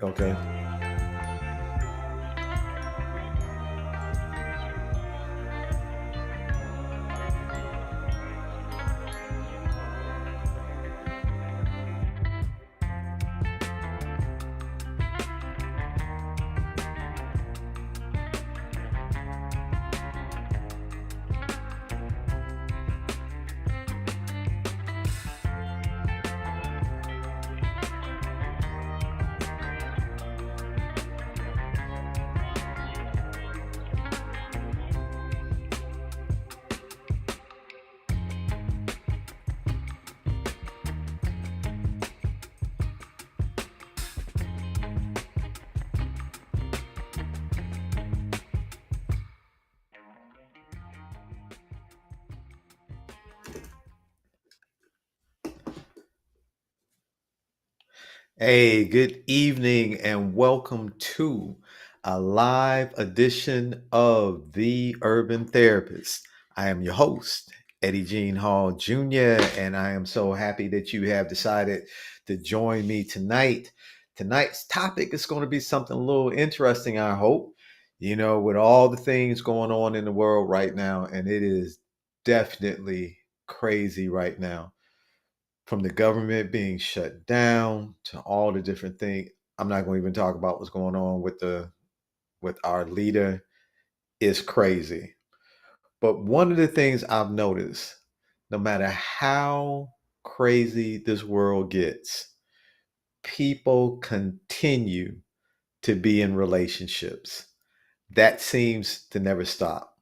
Okay. Hey, good evening and welcome to a live edition of The Urban Therapist. I am your host, Eddie Jean Hall Jr., and I am so happy that you have decided to join me tonight. Tonight's topic is going to be something a little interesting, I hope. With all the things going on in the world right now, and it is definitely crazy right now, from the government being shut down to all the different things. I'm not going to even talk about what's going on with our leader. Is crazy. But one of the things I've noticed, no matter how crazy this world gets, people continue to be in relationships. That seems to never stop.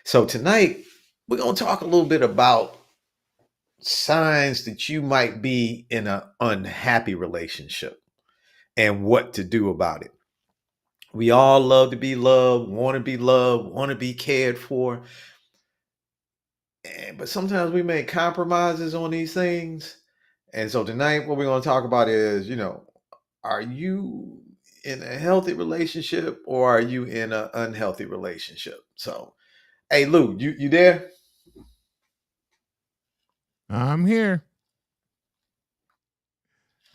So tonight we're going to talk a little bit about signs that you might be in an unhappy relationship and what to do about it. We all love to be loved, want to be cared for. But sometimes we make compromises on these things. And so tonight, what we're going to talk about is, are you in a healthy relationship or are you in an unhealthy relationship? So, hey, Lou, you there? I'm here.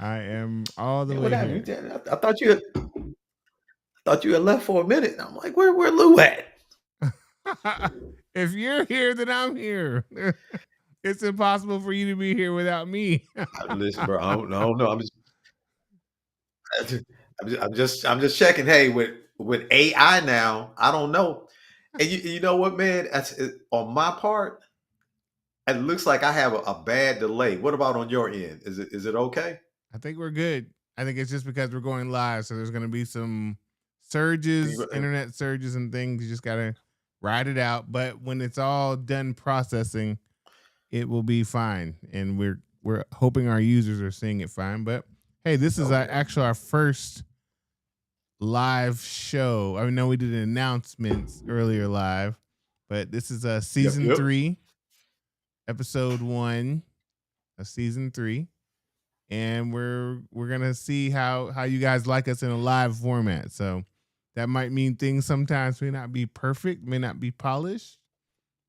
I am all the Yeah, what way happened? here. I thought you had left for a minute. I'm like, where Lou at? If you're here, then I'm here. It's impossible for you to be here without me. Listen, bro, I don't know. I'm just checking. Hey, with AI now, I don't know. And you know what, man? On my part, it looks like I have a bad delay. What about on your end? Is it okay? I think we're good. I think it's just because we're going live, so there's going to be some You surges, go- internet surges, and things. You just got to ride it out. But when it's all done processing, it will be fine, and we're hoping our users are seeing it fine. But hey, this is Okay. actually our first live show. I know we did announcements earlier live, but this is a Yep. season Yep. 3, episode 1 of season 3, and we're gonna see how you guys like us in a live format. So that might mean things sometimes may not be perfect, may not be polished,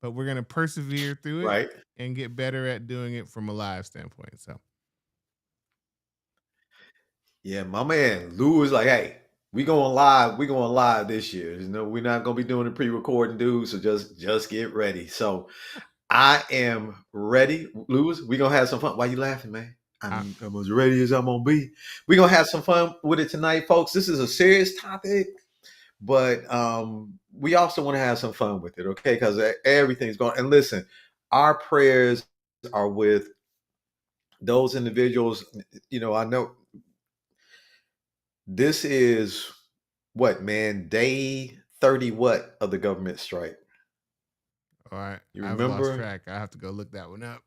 but we're gonna persevere through it Right. and get better at doing it from a live standpoint. So Yeah, my man Lou is like, hey, we going live. We going live this year. We're not gonna be doing the pre-recording, dude. So just get ready. So I am ready, Lewis. We gonna have some fun. Why you laughing, man? I, I'm as ready as I'm gonna be. We gonna have some fun with it tonight, folks. This is a serious topic, but we also want to have some fun with it, okay? Because everything's going. And listen, our prayers are with those individuals. I know this is what, man, day 30 what of the government strike. all right, You I've lost remember? track. I have to go look that one up.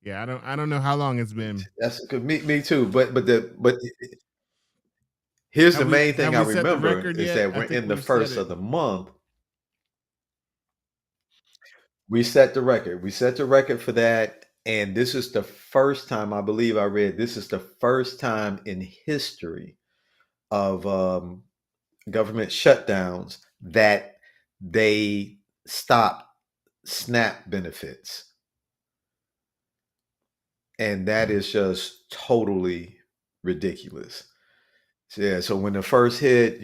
Yeah, I don't know how long it's been. That's good. Me too. But here's the Have we main thing have I we set the remember record is yet? that I we're think in the we've set first it. of the month. We set the record. We set the record for that. And this is the first time, I believe I read, this is the first time in history of government shutdowns that they stopped SNAP benefits. And that Yeah. is just totally ridiculous. Yeah, so when the first hit,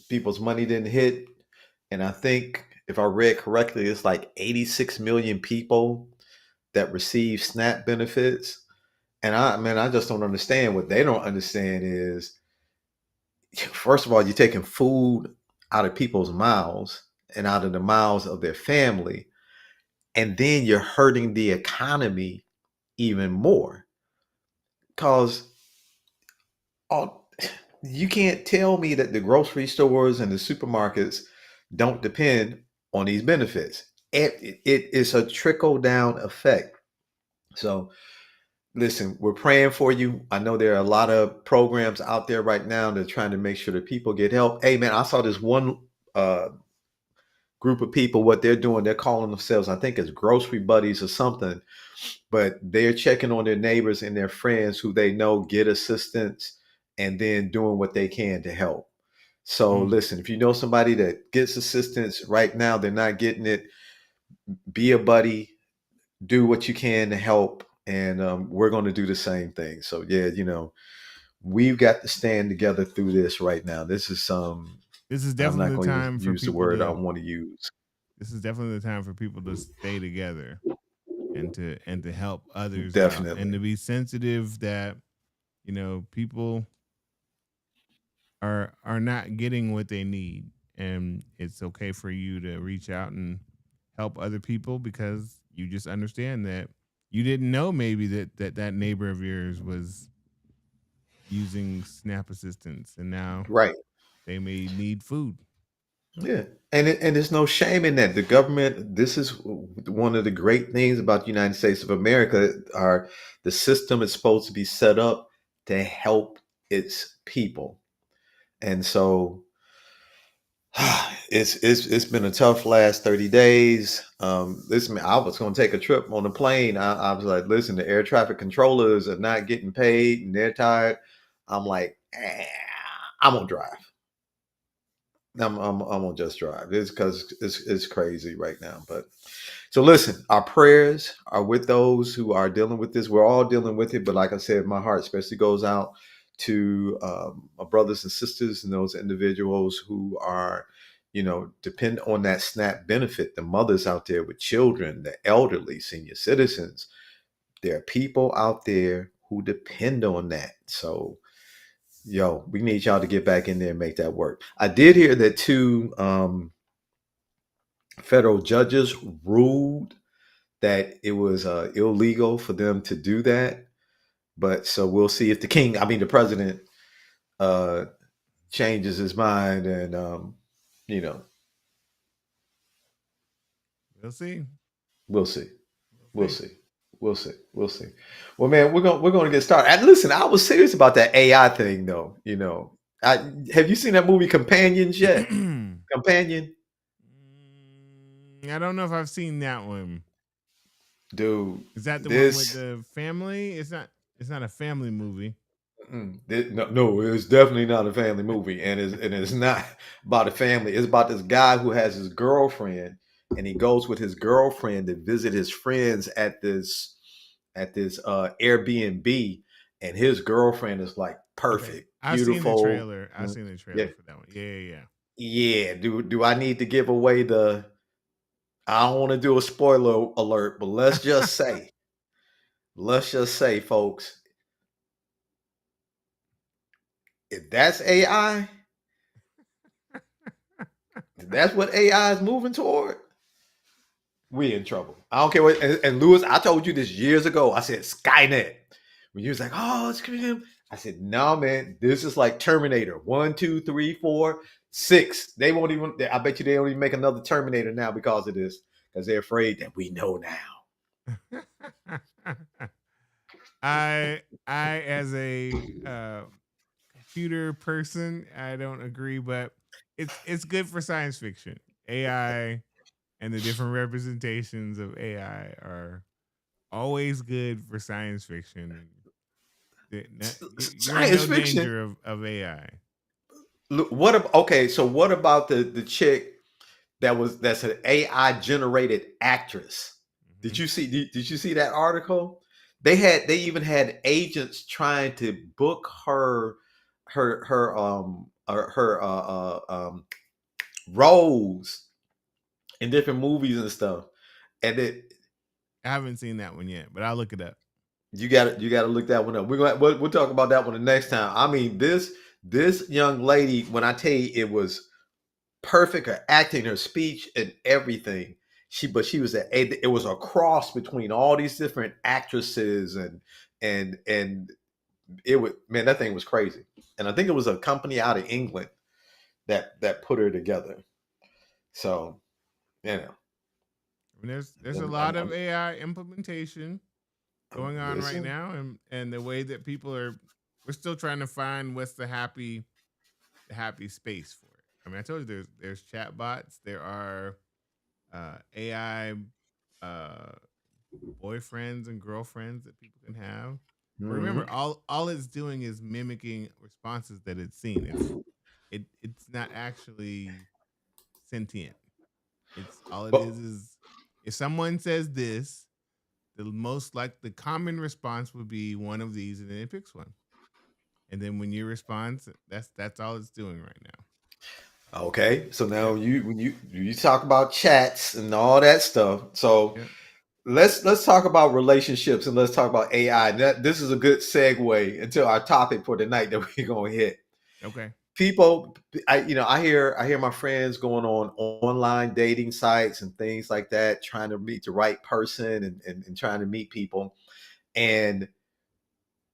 people's money didn't hit, and I think if I read correctly, it's like 86 million people that receive SNAP benefits. And I just don't understand. What they don't understand is, first of all, you're taking food out of people's mouths and out of the mouths of their family, and then you're hurting the economy even more. Because you can't tell me that the grocery stores and the supermarkets don't depend on these benefits. It is a trickle down effect. So listen, we're praying for you. I know there are a lot of programs out there right now that are trying to make sure that people get help. Hey, man, I saw this one uh, group of people. What they're doing, they're calling themselves, I think it's grocery buddies or something, but they're checking on their neighbors and their friends who they know get assistance and then doing what they can to help. So Mm. listen, if you know somebody that gets assistance right now, they're not getting it, be a buddy, do what you can to help. And we're going to do the same thing. So yeah, we've got to stand together through this right now. This is This is I'm not definitely the going to time for use the people word I to. want to use. This is definitely the time for people to stay together and to help others out and Definitely. to be sensitive that people are not getting what they need, and it's okay for you to reach out and help other people because you just understand that you didn't know maybe that neighbor of yours was using SNAP assistance and now Right. they may need food. Yeah. And there's no shame in that. The government, this is one of the great things about the United States of America, are the system is supposed to be set up to help its people. And so it's been a tough last 30 days. Listen, I was going to take a trip on a plane. I was like, listen, the air traffic controllers are not getting paid and they're tired. I'm like, I'm gonna drive. I'm gonna just drive. It's because it's crazy right now. But so listen, our prayers are with those who are dealing with this. We're all dealing with it, but like I said, my heart especially goes out to my brothers and sisters and those individuals who are, depend on that SNAP benefit. The mothers out there with children, the elderly, senior citizens. There are people out there who depend on that. So, yo, we need y'all to get back in there and make that work. I did hear that two federal judges ruled that it was illegal for them to do that. But so we'll see if the president, uh, changes his mind, and you know, We'll see. we'll see, We'll we'll see. see, we'll see, we'll see. Well, man, we're gonna get started. And listen, I was serious about that AI thing, though. I have you seen that movie Companions yet? Companion, I don't know if I've seen that one. dude. Is that the one with This the family? It's not. It's not a family movie. No, it's definitely not a family movie, and it's not about a family. It's about this guy who has his girlfriend, and he goes with his girlfriend to visit his friends at this Airbnb, and his girlfriend is like Okay, perfect, I've seen the beautiful. trailer. I've seen the Yeah, trailer for that one. Yeah, yeah, yeah. yeah. Do I need to give away the? I don't want to do a spoiler alert, but let's just say, folks, if that's AI, that's what AI is moving toward, we in trouble. I don't care what. And Lewis, I told you this years ago. I said Skynet. When you was like, "Oh, it's Skynet," I said, "No, man. This is like Terminator. 1, 2, 3, 4, 6. They won't even. I bet you they don't even make another Terminator now because of this, because they're afraid that we know now." I as a computer person, I don't agree, but it's good for science fiction. AI and the different representations of AI are always good for science fiction. You're in Science no fiction. danger of AI. Look, okay, so what about the chick that's an AI generated actress? Did Mhm. you see? Did you see that article? They even had agents trying to book her her roles in different movies and stuff. And it I haven't seen that one yet, but I'll look it up. you got to look that one up. We'll talk about that one the next time. I mean, this young lady, when I tell you it was perfect, her acting, her speech, and everything. She was it was a cross between all these different actresses, and it was, man, that thing was crazy. And I think it was a company out of England that put her together. So, you know, I mean, there's a lot of AI implementation going on right listen, now, and the way that people we're still trying to find what's the happy space for it. I mean, I told you there's chat bots, there are AI boyfriends and girlfriends that people can have. But mhm. remember, all it's doing is mimicking responses that it's seen. It's not actually sentient. It's all it But is if someone says this, the common response would be one of these, and then it picks one. And then when you respond, that's all it's doing right now. okay, so now Yep. when you talk about chats and all that stuff, so Yep. let's talk about relationships and let's talk about AI. This is a good segue into our topic for tonight that we're gonna hit. Okay. People, I hear my friends going on online dating sites and things like that, trying to meet the right person and trying to meet people. And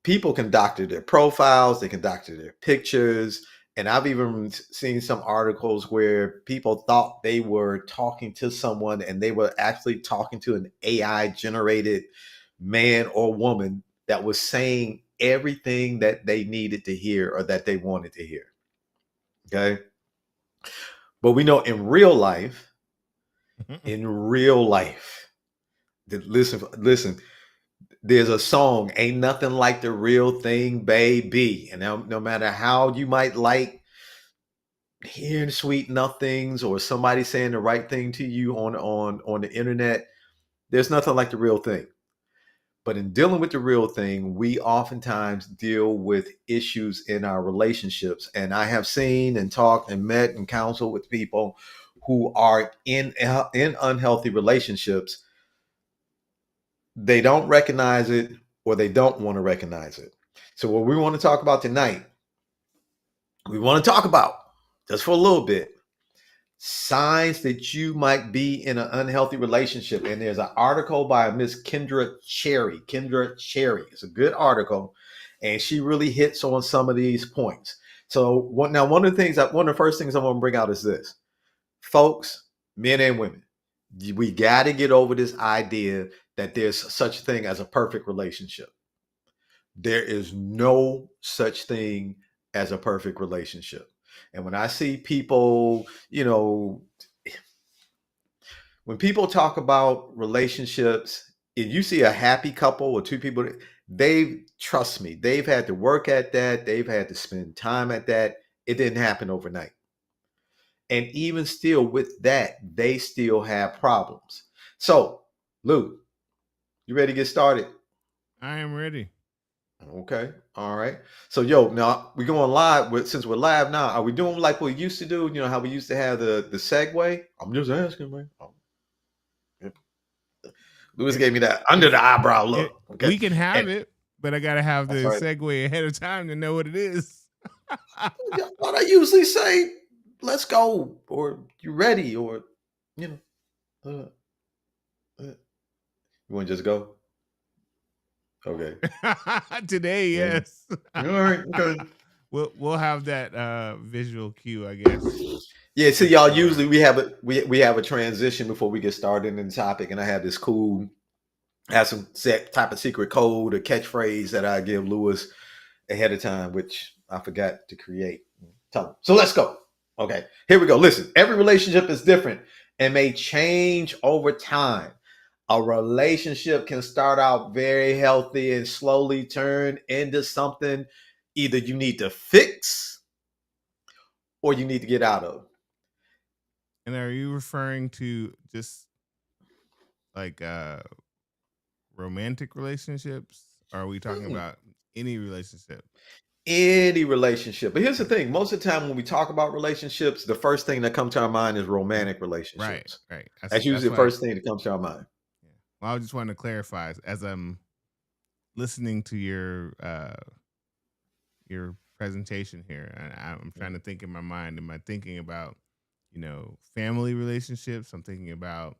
people can doctor their profiles, they can doctor their pictures. And I've even seen some articles where people thought they were talking to someone and they were actually talking to an AI generated man or woman that was saying everything that they needed to hear or that they wanted to hear. Okay. But we know in real life, listen, there's a song, ain't nothing like the real thing, baby. And now, no matter how you might like hearing sweet nothings or somebody saying the right thing to you on the internet, there's nothing like the real thing. But in dealing with the real thing, we oftentimes deal with issues in our relationships. And I have seen and talked and met and counseled with people who are in unhealthy relationships. They don't recognize it or they don't want to recognize it. So what we want to talk about tonight, we want to talk about just for a little bit signs that you might be in an unhealthy relationship. And there's an article by Miss Kendra Cherry. Kendra Cherry. It's a good article, and she really hits on some of these points. So one of the first things I want to bring out is this, folks, men and women. We got to get over this idea that there's such a thing as a perfect relationship. There is no such thing as a perfect relationship. And when I see people, when people talk about relationships, if you see a happy couple or two people, trust me, they've had to work at that, they've had to spend time at that. It didn't happen overnight. And even still, with that, they still have problems. So, Lou, you ready to get started? I am ready. Okay. All right. So, yo, now we're going live. Since we're live now, are we doing like we used to do? You know how we used to have the segue? I'm just asking, man. Oh, yeah. Lewis If gave me that under if the eyebrow look. Okay. we can have And it, but I gotta have that's the right. segue ahead of time to know what it is. Yeah, what I usually say, let's go, or you ready, or you know, you want to just go? Okay. Today, Yeah. yes. All right. Okay. We'll have that visual cue, I guess, Yeah. So for the y'all, start. usually we have a transition before we get started in the topic, and I have this cool, have some set type of secret code or catchphrase that I give Lewis ahead of time, which I forgot to create. Tell him. So let's go. Okay, here we go. Listen, every relationship is different and may change over time. A relationship can start out very healthy and slowly turn into something either you need to fix or you need to get out of. And are you referring to just like romantic relationships? Or are we talking Mm, about any relationship? Any relationship. But here's the thing: most of the time when we talk about relationships, the first thing that comes to our mind is romantic Right, relationships. right. That's That's usually the why. first thing that comes to our mind. Yeah. Well, I just wanted to clarify as I'm listening to your presentation here, and I'm trying to think in my mind. Am I thinking about family relationships? I'm thinking about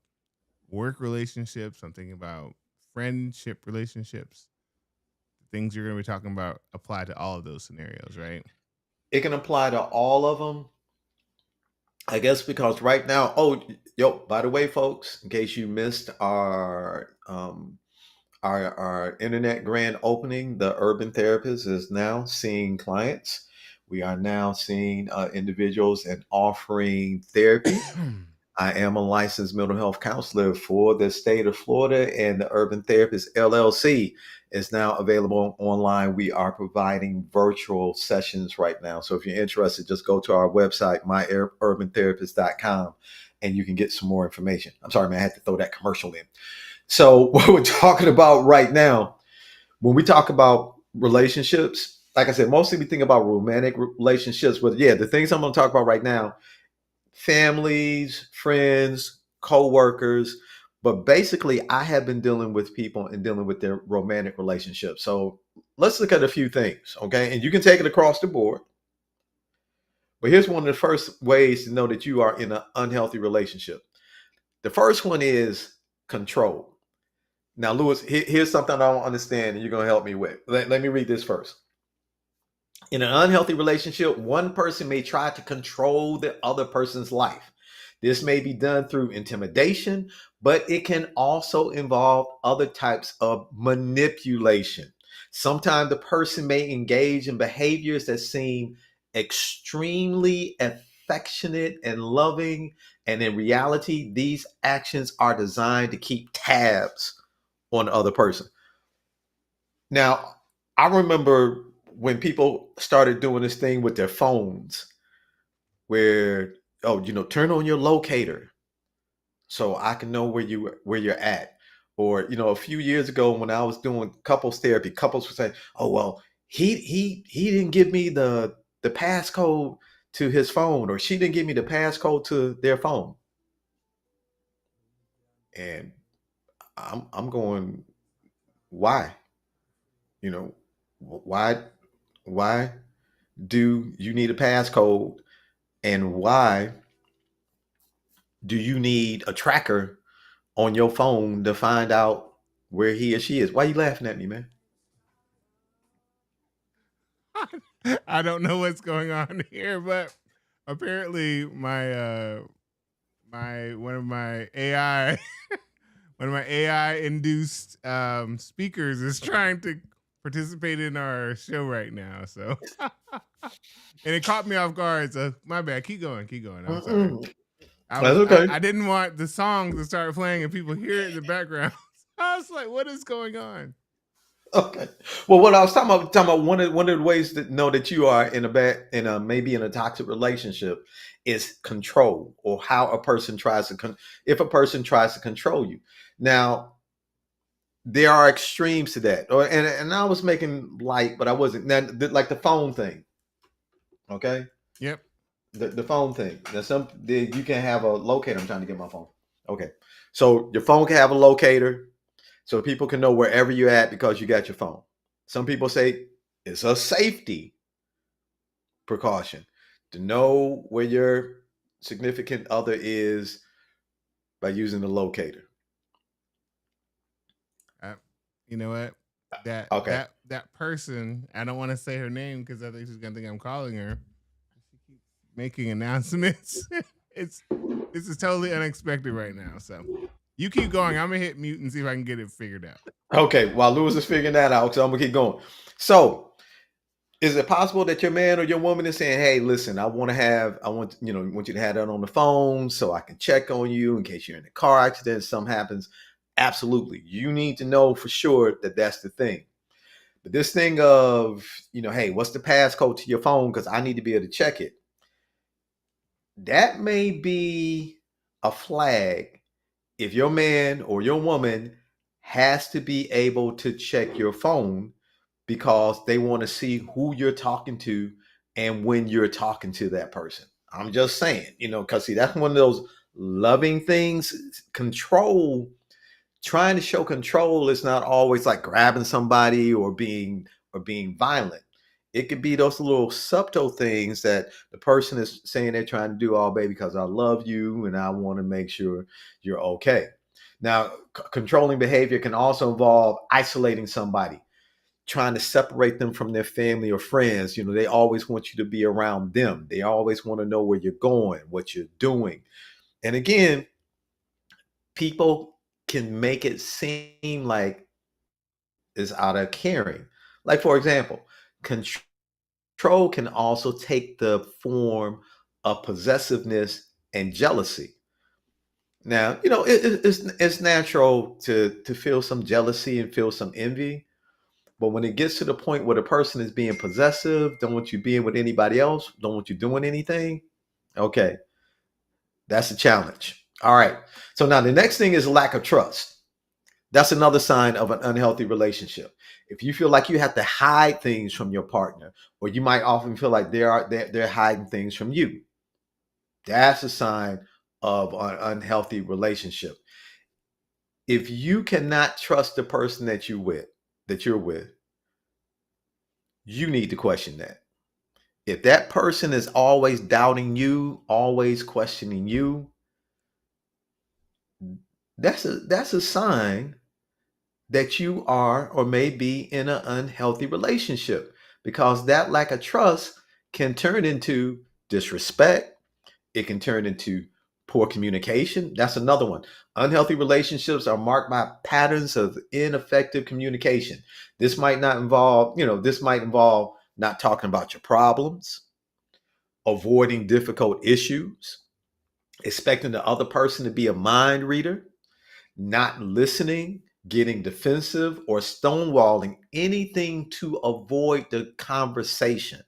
work relationships. I'm thinking about friendship relationships. The things you're going to be talking about apply to all of those scenarios, right? It can apply to all of them, I guess, because right now, oh, yo, by the way, folks, in case you missed our internet grand opening, the Urban Therapist is now seeing clients. We are now seeing individuals and offering therapy. I am a licensed mental health counselor for the state of Florida, and the Urban Therapist LLC is now available online. We are providing virtual sessions right now. So if you're interested, just go to our website, myurbantherapist.com, and you can get some more information. I'm sorry, man, I had to throw that commercial in. So, what we're talking about right now, when we talk about relationships, like I said, mostly we think about romantic relationships, but yeah, the things I'm going to talk about right now, families, friends, co-workers, but basically I have been dealing with people and dealing with their romantic relationships. So let's look at a few things, okay? And you can take it across the board. But here's one of the first ways to know that you are in an unhealthy relationship. The first one is control. Now, Lewis, here's something I don't understand and you're going to help me with. Let me read this first. In an unhealthy relationship, one person may try to control the other person's life. This may be done through intimidation, but it can also involve other types of manipulation. Sometimes the person may engage in behaviors that seem extremely affectionate and loving, and in reality, these actions are designed to keep tabs on the other person. Now, I remember when people started doing this thing with their phones where, oh, turn on your locator so I can know where you're at. Or, a few years ago when I was doing couples therapy, couples were saying, "Oh, well, he didn't give me the passcode to his phone, or she didn't give me the passcode to their phone." And I'm going, "Why? You know, why why do you need a passcode, and why do you need a tracker on your phone to find out where he or she is?" Why are you laughing at me, man? I don't know what's going on here, but apparently my one of my AI one of my AI induced speakers is trying to participate in our show right now. So and it caught me off guard. So my bad. Keep going. Keep going. I'm sorry. Mm-mm. That's okay. I didn't want the song to start playing and people hear it in the background. I was like, what is going on? Okay. Well, what I was talking about one of the ways to know that you are maybe in a toxic relationship is control, or how a person tries to if a person tries to control you. Now, there are extremes to that. And I was making light, but I wasn't. Now, like the phone thing, okay? Yep. The phone thing. You can have a locator. I'm trying to get my phone. Okay. So your phone can have a locator so people can know wherever you're at because you got your phone. Some people say it's a safety precaution to know where your significant other is by using the locator. You know what? That Okay. that that person, I don't want to say her name because I think she's gonna think I'm calling her. She keeps making announcements. This is totally unexpected right now. So you keep going. I'm gonna hit mute and see if I can get it figured out. Okay. While Lewis is figuring that out, so I'm gonna keep going. So, is it possible that your man or your woman is saying, "Hey, listen, I want you to have that on the phone so I can check on you in case you're in a car accident, something happens." Absolutely. You need to know for sure that that's the thing. But this thing of, hey, what's the passcode to your phone? Because I need to be able to check it. That may be a flag if your man or your woman has to be able to check your phone because they want to see who you're talking to and when you're talking to that person. I'm just saying, because see, that's one of those loving things. Control, trying to show control is not always like grabbing somebody or being violent. It could be those little subtle things that the person is saying they're trying to do, all baby, because I love you and I want to make sure you're okay. Now, controlling behavior can also involve isolating somebody, trying to separate them from their family or friends. They always want you to be around them. They always want to know where you're going, what you're doing. And again, people can make it seem like it's out of caring. Like, for example, control can also take the form of possessiveness and jealousy. Now, it's natural to feel some jealousy and feel some envy. But when it gets to the point where the person is being possessive, don't want you being with anybody else, don't want you doing anything, okay, that's a challenge. All right. So now the next thing is lack of trust. That's another sign of an unhealthy relationship. If you feel like you have to hide things from your partner, or you might often feel like they're hiding things from you, that's a sign of an unhealthy relationship. If you cannot trust the person that you're with, you need to question that. If that person is always doubting you, always questioning you, that's a sign that you are or may be in an unhealthy relationship, because that lack of trust can turn into disrespect. It can turn into poor communication. That's another one. Unhealthy relationships are marked by patterns of ineffective communication. This might involve not talking about your problems, avoiding difficult issues, expecting the other person to be a mind reader, not listening, getting defensive, or stonewalling anything to avoid the conversation.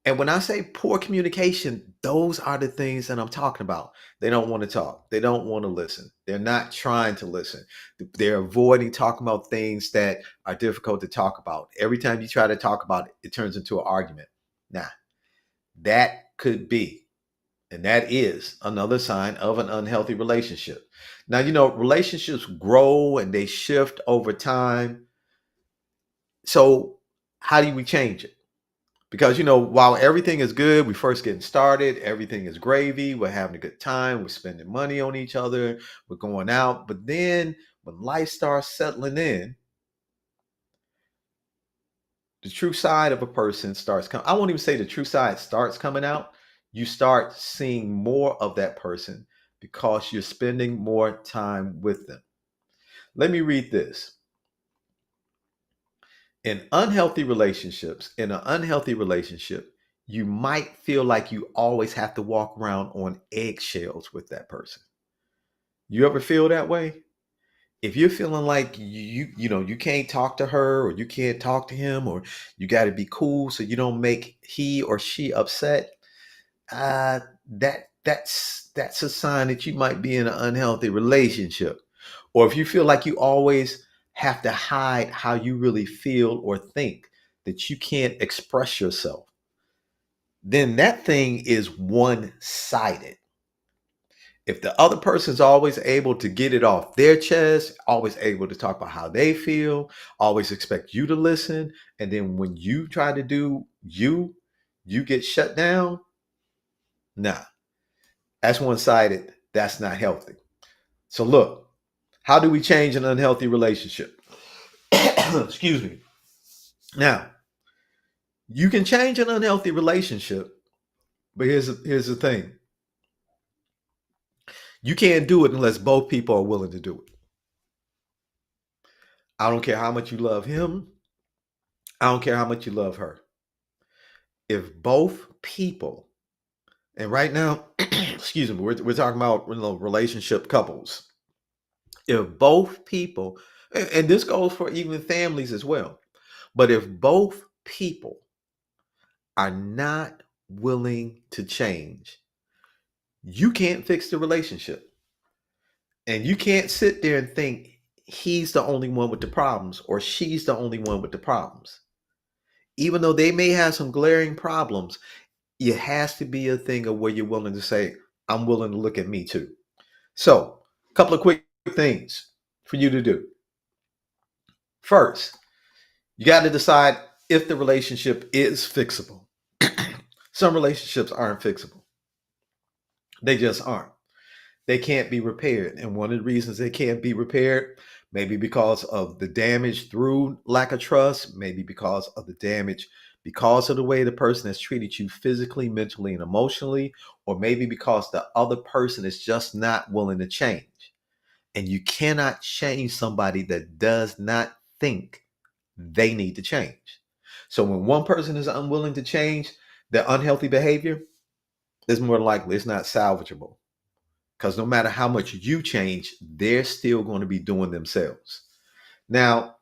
And when I say poor communication, those are the things that I'm talking about. They don't want to talk. They don't want to listen. They're not trying to listen. They're avoiding talking about things that are difficult to talk about. Every time you try to talk about it, it turns into an argument. Now, that could be, and that is another sign of an unhealthy relationship. Now, relationships grow and they shift over time. So, how do we change it? Because, while everything is good, we first getting started, everything is gravy, we're having a good time, we're spending money on each other, we're going out. But then when life starts settling in, the true side of a person starts coming. I won't even say the true side starts coming out. You start seeing more of that person because you're spending more time with them. Let me read this. In an unhealthy relationship, you might feel like you always have to walk around on eggshells with that person. You ever feel that way? If you're feeling like you can't talk to her, or you can't talk to him, or you got to be cool so you don't make he or she upset, that's a sign that you might be in an unhealthy relationship. Or if you feel like you always have to hide how you really feel or think, that you can't express yourself, then that thing is one-sided. If the other person's always able to get it off their chest, always able to talk about how they feel, always expect you to listen, and then when you try to do you get shut down, nah, that's one-sided. That's not healthy. So look, how do we change an unhealthy relationship? Excuse me. Now, you can change an unhealthy relationship, but here's the thing. You can't do it unless both people are willing to do it. I don't care how much you love him. I don't care how much you love her. If both people, and right now, excuse me, we're talking about relationship couples. If both people, and this goes for even families as well, but if both people are not willing to change, you can't fix the relationship. And you can't sit there and think he's the only one with the problems or she's the only one with the problems. Even though they may have some glaring problems, it has to be a thing of where you're willing to say, I'm willing to look at me too. So, a couple of quick things for you to do. First, you got to decide if the relationship is fixable. Some relationships aren't fixable. They just aren't. They can't be repaired. And one of the reasons they can't be repaired, maybe because of the damage through lack of trust, maybe because of the damage because of the way the person has treated you physically, mentally, and emotionally, or maybe because the other person is just not willing to change. And you cannot change somebody that does not think they need to change. So when one person is unwilling to change their unhealthy behavior, it's more likely it's not salvageable. Because no matter how much you change, they're still going to be doing themselves. Now,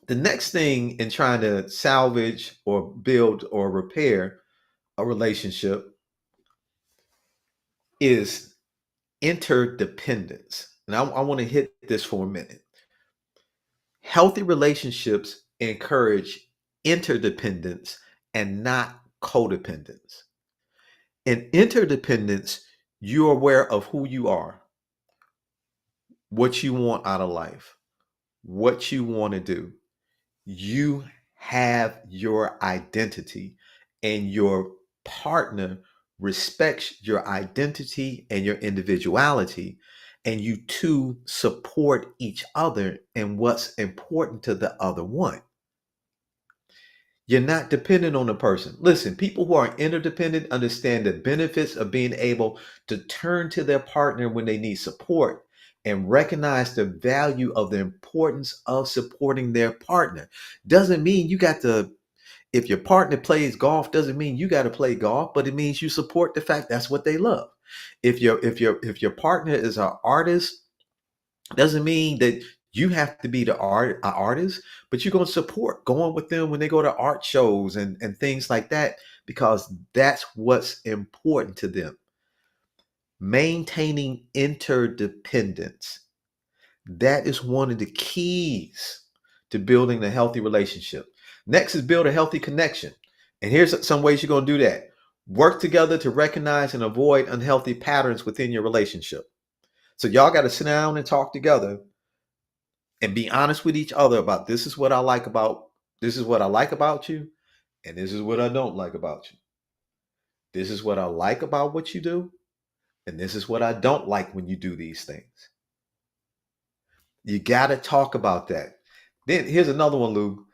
the next thing in trying to salvage or build or repair a relationship is interdependence. And I want to hit this for a minute. Healthy relationships encourage interdependence and not codependence. In interdependence, you're aware of who you are, what you want out of life, what you want to do. You have your identity, and your partner respects your identity and your individuality, and you two support each other in what's important to the other one. You're not dependent on a person. Listen, people who are interdependent understand the benefits of being able to turn to their partner when they need support and recognize the value of the importance of supporting their partner. Doesn't mean you got to, if your partner plays golf, doesn't mean you got to play golf, but it means you support the fact that's what they love. If your partner is an artist, doesn't mean that you have to be an artist, but you're going to support going with them when they go to art shows and things like that, because that's what's important to them. Maintaining interdependence. That is one of the keys to building a healthy relationship. Next is build a healthy connection. And here's some ways you're going to do that. Work together to recognize and avoid unhealthy patterns within your relationship. So y'all got to sit down and talk together and be honest with each other about this is what I like about you, and this is what I don't like about you. This is what I like about what you do, and this is what I don't like when you do these things. You got to talk about that. Then here's another one, Lou.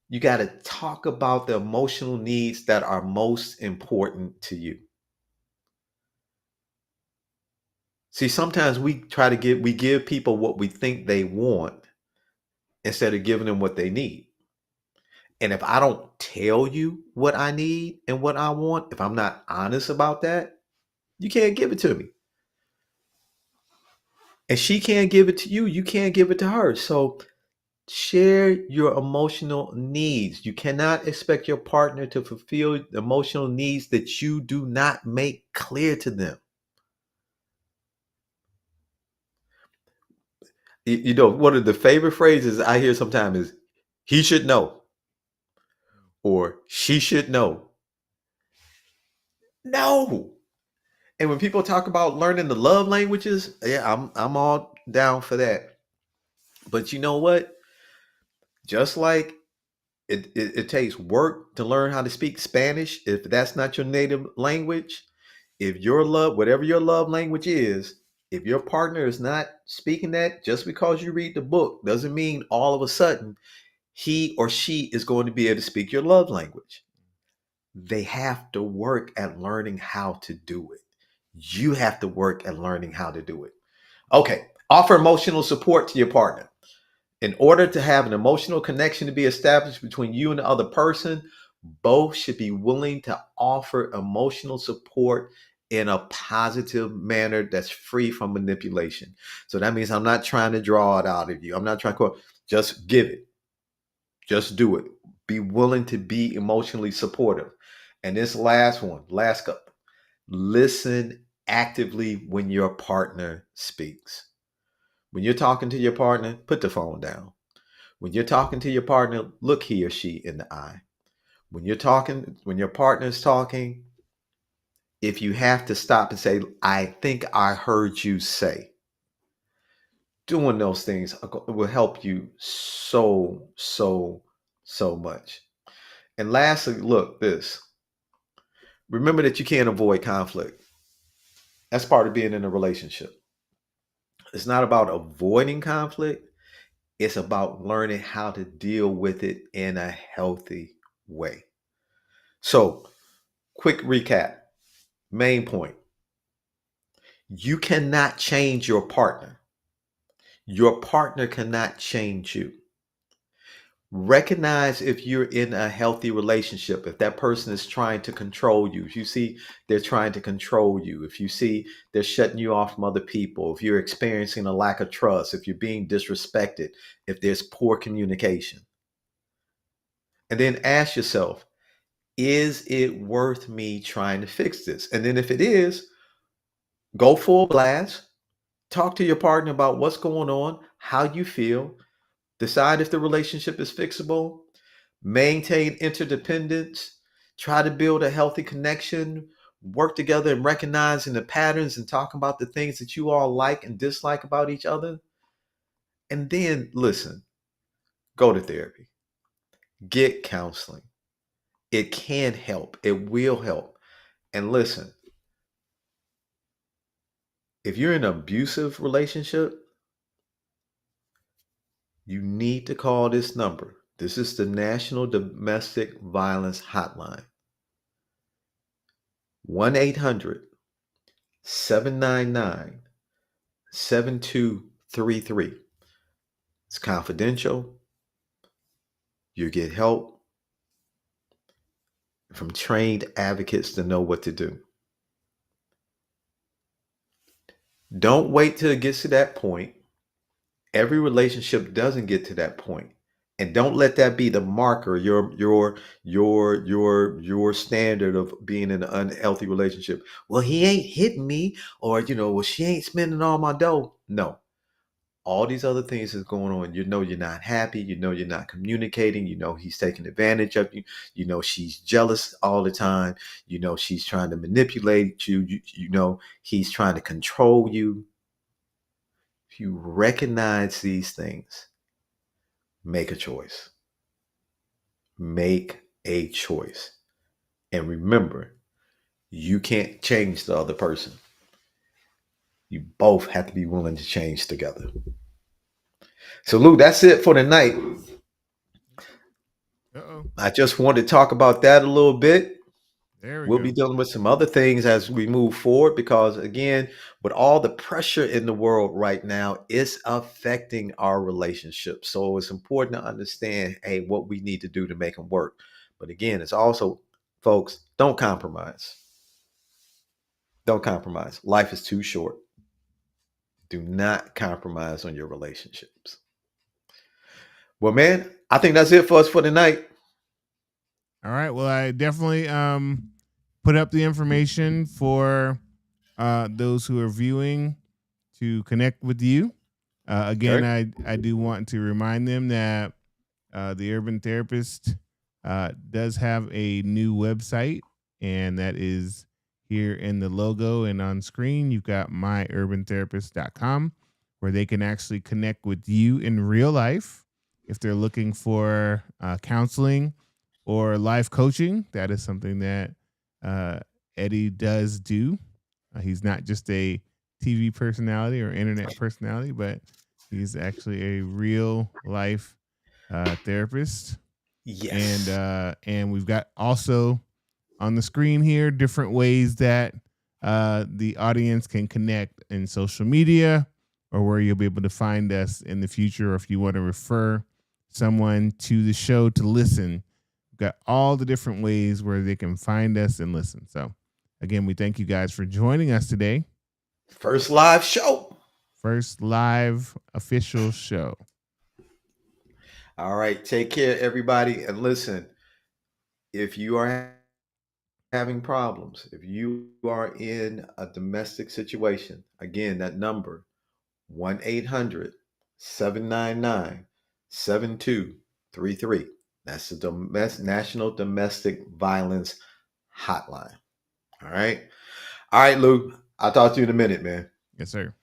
You got to talk about the emotional needs that are most important to you. See, sometimes we give people what we think they want instead of giving them what they need. And if I don't tell you what I need and what I want, if I'm not honest about that, you can't give it to me. And she can't give it to you. You can't give it to her. So share your emotional needs. You cannot expect your partner to fulfill the emotional needs that you do not make clear to them. You know, one of the favorite phrases I hear sometimes is, he should know, or she should know. No. And when people talk about learning the love languages, yeah, I'm all down for that. But you know what? Just like it takes work to learn how to speak Spanish, if that's not your native language, if your love, whatever your love language is, if your partner is not speaking that, just because you read the book doesn't mean all of a sudden he or she is going to be able to speak your love language. They have to work at learning how to do it. You have to work at learning how to do it. Okay, offer emotional support to your partner. In order to have an emotional connection to be established between you and the other person, both should be willing to offer emotional support in a positive manner that's free from manipulation. So that means I'm not trying to draw it out of you. I'm not trying to just give it. Just do it. Be willing to be emotionally supportive. And this last one, last couple, listen actively when your partner speaks. When you're talking to your partner, put the phone down. When you're talking to your partner, look he or she in the eye. When your partner is talking, if you have to stop and say, I think I heard you say, doing those things will help you so much. And lastly, look, this. Remember that you can't avoid conflict. That's part of being in a relationship. It's not about avoiding conflict, it's about learning how to deal with it in a healthy way. So, quick recap. Main point. You cannot change your partner. Your partner cannot change you. Recognize if you're in a healthy relationship, if that person is trying to control you, if you see they're trying to control you, if you see they're shutting you off from other people, if you're experiencing a lack of trust, if you're being disrespected, if there's poor communication. And then ask yourself, is it worth me trying to fix this? And then if it is, go full blast. Talk to your partner about what's going on, how you feel. Decide if the relationship is fixable. Maintain interdependence. Try to build a healthy connection. Work together and recognizing the patterns and talk about the things that you all like and dislike about each other. And then listen, go to therapy, get counseling. It can help, it will help. And listen, if you're in an abusive relationship, you need to call this number. This is the National Domestic Violence Hotline. 1-800-799-7233. It's confidential. You get help from trained advocates to know what to do. Don't wait till it gets to that point. Every relationship doesn't get to that point. And don't let that be the marker, your standard of being in an unhealthy relationship. Well, he ain't hitting me, or well, she ain't spending all my dough. No. All these other things is going on. You're not happy. You're not communicating. He's taking advantage of you. She's jealous all the time. She's trying to manipulate you. He's trying to control you. If you recognize these things, make a choice. Make a choice. And remember, you can't change the other person. You both have to be willing to change together. So, Lou, that's it for tonight. I just wanted to talk about that a little bit. We'll be dealing with some other things as we move forward because, again, with all the pressure in the world right now, it's affecting our relationships. So it's important to understand, hey, what we need to do to make them work. But again, it's also, folks, don't compromise. Don't compromise. Life is too short. Do not compromise on your relationships. Well, man, I think that's it for us for tonight. All right. Well, I definitely put up the information for those who are viewing to connect with you. Again, Okay. I do want to remind them that the Urban Therapist does have a new website, and that is here in the logo and on screen. You've got myurbantherapist.com, where they can actually connect with you in real life if they're looking for counseling or life coaching. That is something that Eddie does do. He's not just a TV personality or internet personality, but he's actually a real life therapist. Yes. And we've got also on the screen here different ways that the audience can connect in social media, or where you'll be able to find us in the future, or if you want to refer someone to the show to listen. We've got all the different ways where they can find us and listen. So again, we thank you guys for joining us today. First live show. First live official show. All right. Take care, everybody. And listen, if you are having problems, if you are in a domestic situation, again, that number 1-800-799-7233. That's the National Domestic Violence Hotline. All right. All right, Lou. I'll talk to you in a minute, man. Yes, sir.